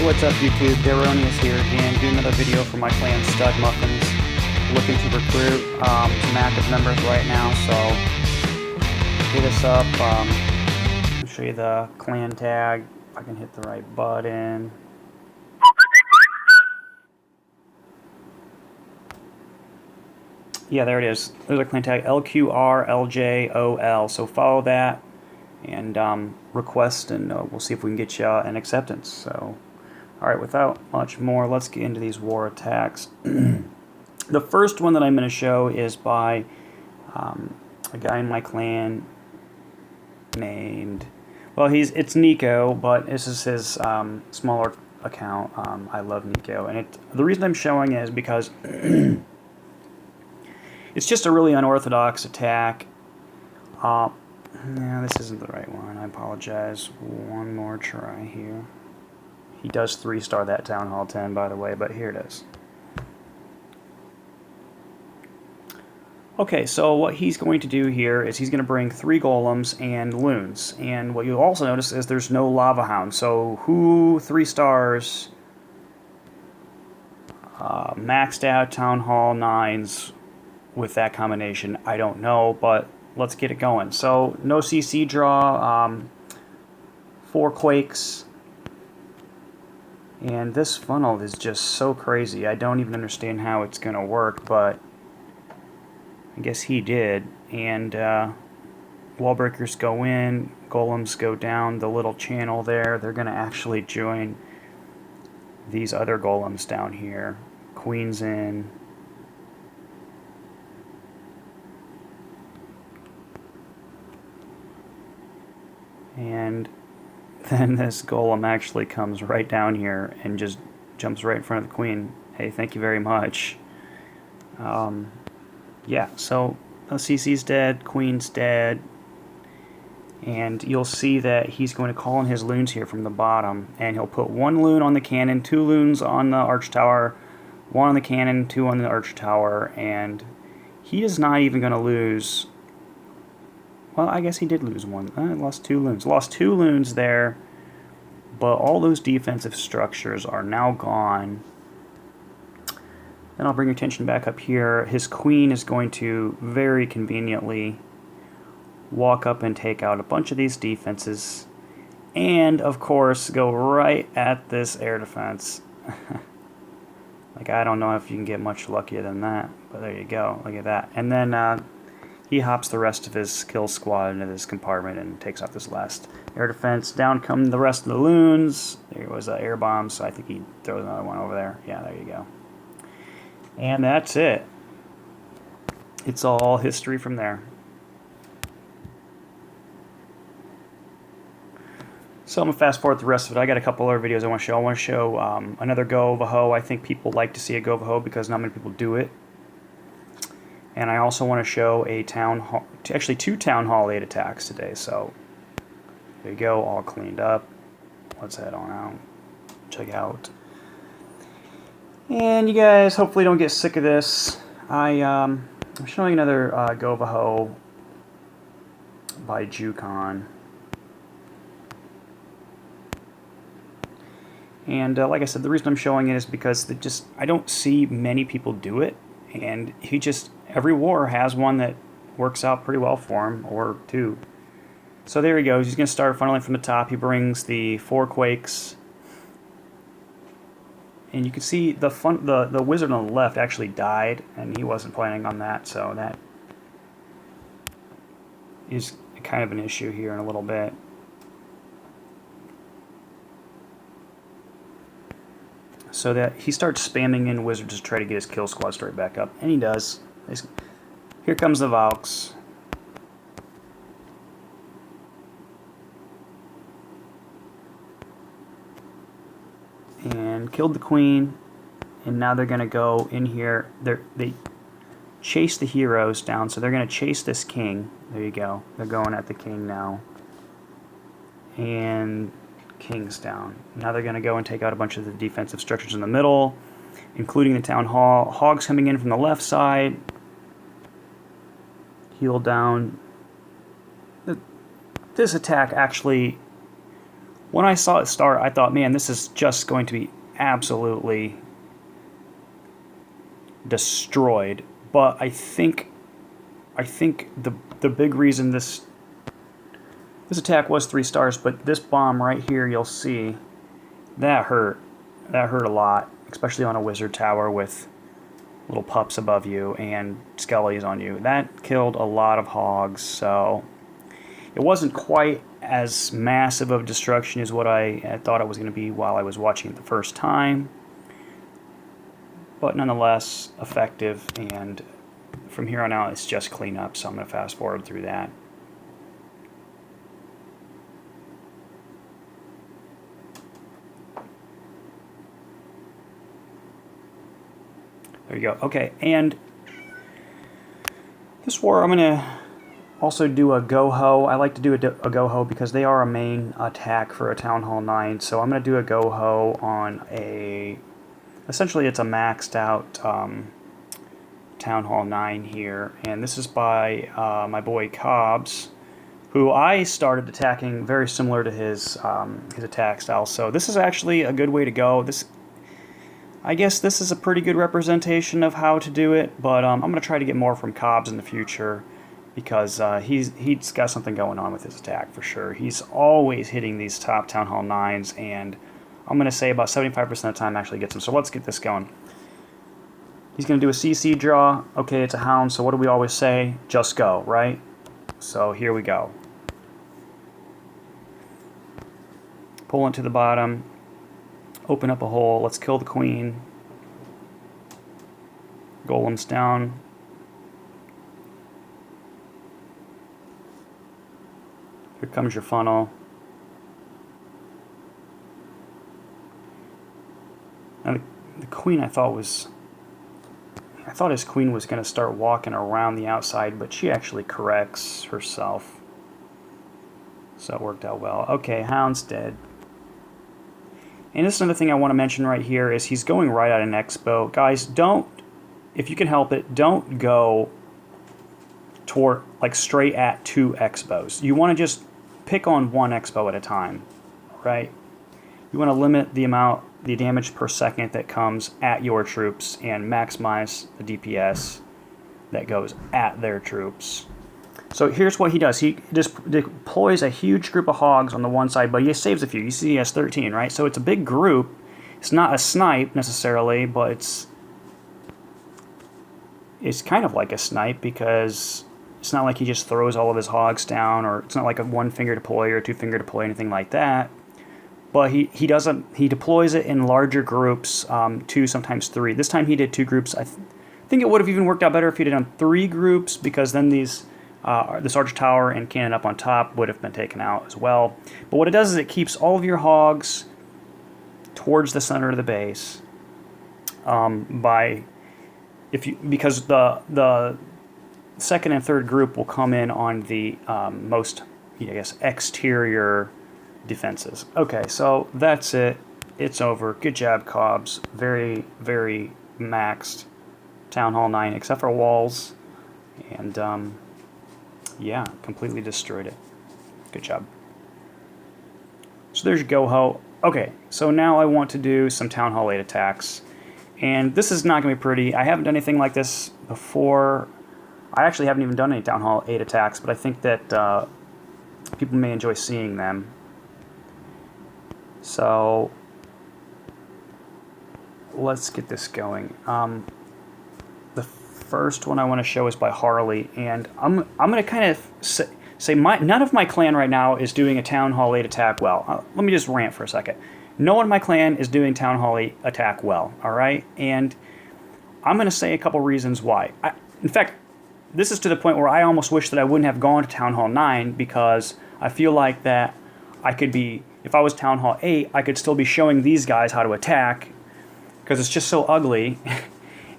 What's up YouTube, Daronius here again, doing another video for my clan Stud Muffins. Looking to recruit some active members right now, so hit us up. I'll show you the clan tag, if I can hit the right button. Yeah, there it is. There's a clan tag, LQRLJOL, so follow that and request, and we'll see if we can get you an acceptance. So, alright, without much more, let's get into these war attacks. The first one that I'm going to show is by a guy in my clan named, well, it's Nico, but this is his smaller account, ILuvNicho, and the reason I'm showing it is because it's just a really unorthodox attack. No, this isn't the right one. I apologize. One more try here. He does 3-star that Town Hall 10, by the way, but here it is. Okay, so what he's going to do here is he's going to bring 3 golems and loons. And what you'll also notice is there's no lava hound. So who 3 stars maxed out Town Hall 9s with that combination? I don't know, but let's get it going. So no CC draw, 4 quakes, and this funnel is just so crazy. I don't even understand how it's going to work, but I guess he did. And wall breakers go in, golems go down the little channel there. They're going to actually join these other golems down here. Queens in. And then this golem actually comes right down here and just jumps right in front of the queen. Hey, thank you very much. Yeah, so CC's dead, queen's dead, and you'll see that he's going to call in his loons here from the bottom, and he'll put 1 loon on the cannon, 2 loons on the arch tower, 1 on the cannon, 2 on the arch tower, and he is not even going to lose. Well, I guess he did lose 1. Lost 2 loons. Lost 2 loons there, but all those defensive structures are now gone. Then I'll bring your attention back up here. His queen is going to very conveniently walk up and take out a bunch of these defenses, and of course go right at this air defense. Like, I don't know if you can get much luckier than that, but there you go. Look at that. And then he hops the rest of his kill squad into this compartment and takes out this last air defense. Down come the rest of the loons. There was an air bomb, so I think he throws another one over there. Yeah, there you go. And that's it. It's all history from there. So I'm going to fast forward the rest of it. I got a couple other videos I want to show. I want to show another GoVaHo. I think people like to see a GoVaHo because not many people do it. And I also want to show a town hall, actually 2 Town Hall 8 attacks today. So there you go, all cleaned up. Let's head on out. Check out. And you guys hopefully don't get sick of this. I'm showing another GoVaHo by Jukon. And like I said, the reason I'm showing it is because I don't see many people do it. And every war has one that works out pretty well for him, or 2. So there he goes. He's going to start funneling from the top. He brings the 4 quakes. And you can see the wizard on the left actually died, and he wasn't planning on that, so that is kind of an issue here in a little bit. So that he starts spamming in wizards to try to get his kill squad straight back up, and he does. Here comes the Valks. And killed the queen, and now they're going to go in here. They chase the heroes down, so they're going to chase this king. There you go. They're going at the king now. And king's down. Now they're going to go and take out a bunch of the defensive structures in the middle, including the town hall. Hogs coming in from the left side. Heal down. This attack actually when I saw it start, I thought, man, this is just going to be absolutely destroyed. But I think the big reason this attack was 3 stars, but this bomb right here, you'll see, that hurt. That hurt a lot, especially on a wizard tower with little pups above you and skellies on you. That killed a lot of hogs, so it wasn't quite as massive of destruction as what I thought it was going to be while I was watching it the first time, but nonetheless effective, and from here on out it's just cleanup, so I'm going to fast forward through that. There you go. Okay, and this war I'm going to also do a GoHo. I like to do a GoHo because they are a main attack for a Town Hall 9, so I'm going to do a GoHo on a... Essentially it's a maxed out Town Hall 9 here, and this is by my boy Cobs, who I started attacking very similar to his attack style. So this is actually a good way to go. I guess this is a pretty good representation of how to do it, but I'm going to try to get more from Cobs in the future because he's got something going on with his attack for sure. He's always hitting these top Town Hall 9s, and I'm going to say about 75% of the time actually gets them. So let's get this going. He's going to do a CC draw. Okay, it's a hound, so what do we always say? Just go, right? So here we go. Pull it to the bottom. Open up a hole. Let's kill the queen. Golems down. Here comes your funnel. Now the queen I thought his queen was going to start walking around the outside, but she actually corrects herself. So it worked out well. Okay, hound's dead. And this is another thing I want to mention right here is he's going right at an expo. Guys, don't, if you can help it, don't go toward, like, straight at 2 expos. You want to just pick on 1 expo at a time, right? You want to limit the damage per second that comes at your troops and maximize the DPS that goes at their troops. So here's what he does. He just deploys a huge group of hogs on the one side, but he saves a few. You see he has 13, right? So it's a big group. It's not a snipe necessarily, but it's kind of like a snipe because it's not like he just throws all of his hogs down, or it's not like a 1-finger deploy or a 2-finger deploy, anything like that. But he deploys it in larger groups, 2, sometimes 3. This time he did 2 groups. I think it would have even worked out better if he had done 3 groups, because then this archer tower and cannon up on top would have been taken out as well. But what it does is it keeps all of your hogs towards the center of the base, because the second and third group will come in on the most, I guess, exterior defenses. Okay, so that's it. It's over. Good job, Cobs. Very, very maxed Town Hall 9, except for walls. And, yeah, completely destroyed it. Good job. So there's your GoHo. Okay, so now I want to do some Town Hall 8 attacks. And this is not going to be pretty. I haven't done anything like this before. I actually haven't even done any Town Hall 8 attacks, but I think that people may enjoy seeing them. So let's get this going. The first one I want to show is by Harley, and I'm going to kind of say none of my clan right now is doing a Town Hall 8 attack well. Let me just rant for a second. No one in my clan is doing Town Hall 8 attack well, all right? And I'm going to say a couple reasons why. In fact, this is to the point where I almost wish that I wouldn't have gone to Town Hall 9, because I feel like that I could be, if I was Town Hall 8, I could still be showing these guys how to attack, because it's just so ugly.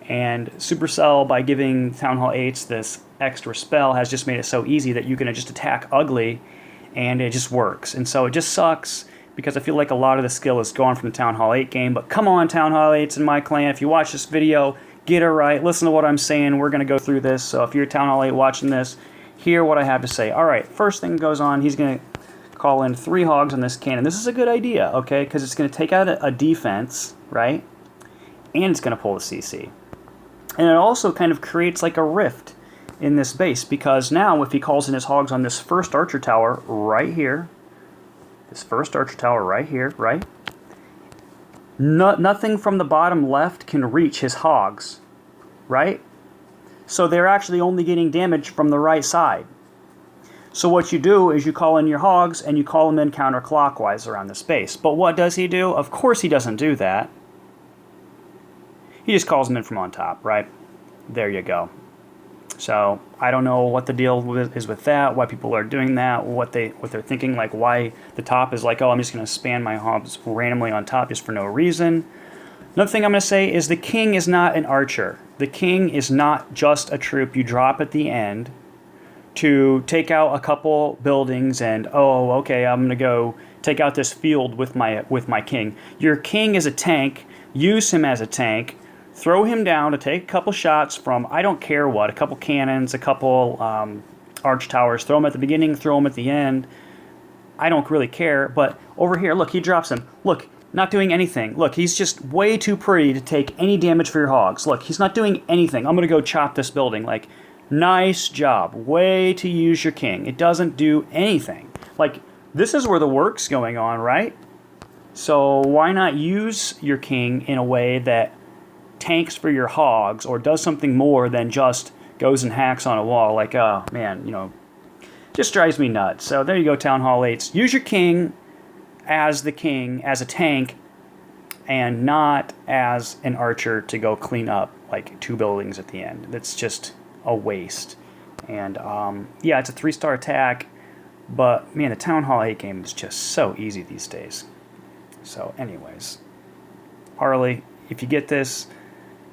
And Supercell, by giving Town Hall 8s this extra spell, has just made it so easy that you can just attack ugly, and it just works. And so it just sucks, because I feel like a lot of the skill is gone from the Town Hall 8 game. But come on, Town Hall 8s in my clan, if you watch this video, get it right, listen to what I'm saying, we're going to go through this. So if you're Town Hall 8 watching this, hear what I have to say. Alright, first thing goes on, he's going to call in 3 hogs on this cannon. This is a good idea, okay, because it's going to take out a defense, right? And it's going to pull the CC. And it also kind of creates like a rift in this base, because now if he calls in his hogs on this first archer tower right here, right? Nothing from the bottom left can reach his hogs, right? So they're actually only getting damage from the right side. So what you do is you call in your hogs and you call them in counterclockwise around the space. But what does he do? Of course he doesn't do that. He just calls them in from on top, right? There you go. So I don't know what the deal is with that, why people are doing that, what they're thinking, like why the top is like, oh, I'm just going to span my hogs randomly on top just for no reason. Another thing I'm going to say is the king is not an archer. The king is not just a troop you drop at the end to take out a couple buildings and, oh, okay, I'm going to go take out this field with my king. Your king is a tank. Use him as a tank. Throw him down to take a couple shots from, I don't care what, a couple cannons, a couple arch towers. Throw them at the beginning, throw them at the end. I don't really care. But over here, look, he drops him. Look, not doing anything. Look, he's just way too pretty to take any damage for your hogs. Look, he's not doing anything. I'm going to go chop this building. Like, nice job. Way to use your king. It doesn't do anything. Like, this is where the work's going on, right? So why not use your king in a way that tanks for your hogs or does something more than just goes and hacks on a wall? Like, oh, man, you know, just drives me nuts. So there you go, Town Hall 8s. Use your king, as a tank, and not as an archer to go clean up like 2 buildings at the end. That's just a waste. And yeah, it's a 3-star attack, but man, the Town Hall 8 game is just so easy these days. So anyways, Harley, if you get this,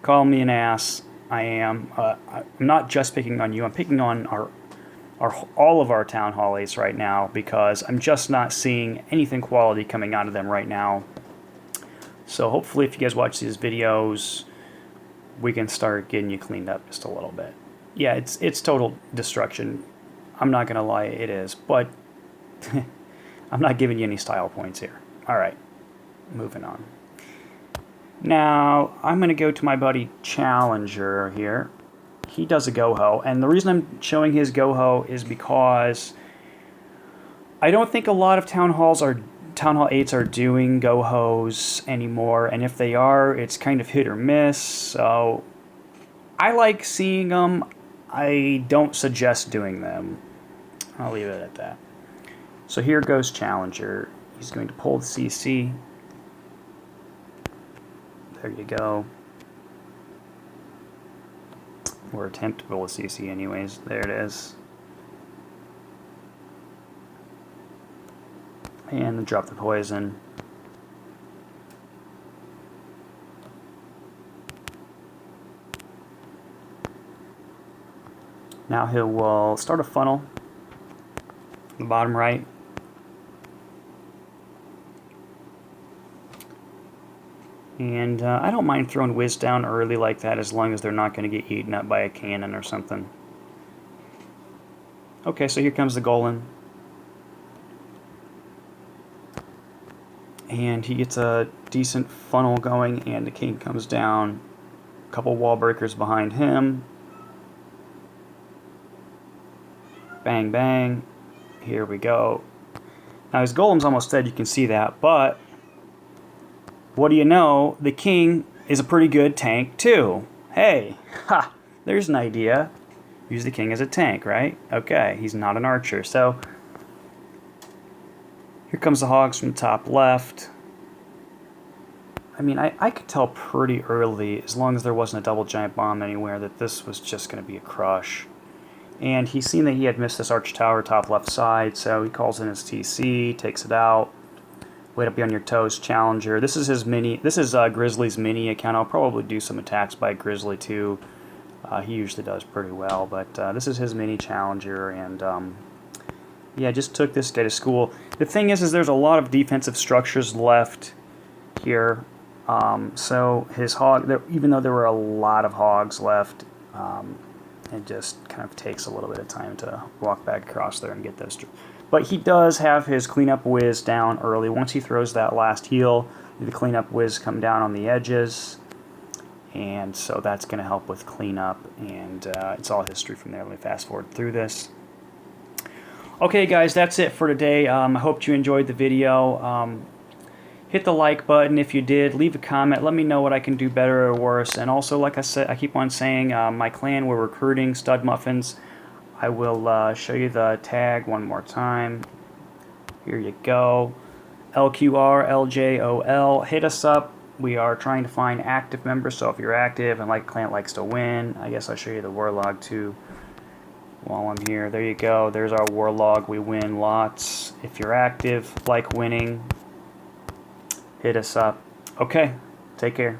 call me an ass. I am. I'm not just picking on you. I'm picking on all of our Town Hall 8s right now, because I'm just not seeing anything quality coming out of them right now. So hopefully if you guys watch these videos, we can start getting you cleaned up just a little bit. Yeah, it's total destruction. I'm not going to lie, it is. But I'm not giving you any style points here. Alright, moving on. Now, I'm going to go to my buddy Challenger here. He does a GoHo, and the reason I'm showing his GoHo is because I don't think a lot of Town Hall 8s are doing GoHos anymore, and if they are, it's kind of hit or miss. So I like seeing them. I don't suggest doing them. I'll leave it at that. So here goes Challenger. He's going to pull the CC. There you go. Or attempt to pull a CC anyways. There it is. And drop the poison. Now he will start a funnel in the bottom right. And I don't mind throwing whiz down early like that, as long as they're not going to get eaten up by a cannon or something. Okay, so here comes the golem. And he gets a decent funnel going, and the king comes down. A couple wall breakers behind him. Bang, bang. Here we go. Now his golem's almost dead, you can see that, but what do you know? The king is a pretty good tank too. Hey, ha! There's an idea. Use the king as a tank, right? Okay, he's not an archer. So here comes the hogs from the top left. I mean, I could tell pretty early, as long as there wasn't a double giant bomb anywhere, that this was just going to be a crush. And he's seen that he had missed this arch tower top left side, so he calls in his TC, takes it out. Wait up, be on your toes, Challenger. This is his mini. This is Grizzly's mini account. I'll probably do some attacks by Grizzly too. He usually does pretty well, but this is his mini Challenger, and yeah, just took this guy to school. The thing is there's a lot of defensive structures left here. So his hog, even though there were a lot of hogs left, it just kind of takes a little bit of time to walk back across there and get But he does have his cleanup whiz down early. Once he throws that last heal, the cleanup whiz come down on the edges. And so that's going to help with cleanup. And it's all history from there. Let me fast forward through this. Okay, guys, that's it for today. I hope you enjoyed the video. Hit the like button if you did. Leave a comment. Let me know what I can do better or worse. And also, like I said, I keep on saying, my clan, we're recruiting stud muffins. I will show you the tag one more time. Here you go. LQRLJOL. Hit us up. We are trying to find active members, so if you're active and like clan likes to win, I guess I'll show you the war log too while I'm here. There you go. There's our war log. We win lots. If you're active, like winning, hit us up. Okay, take care.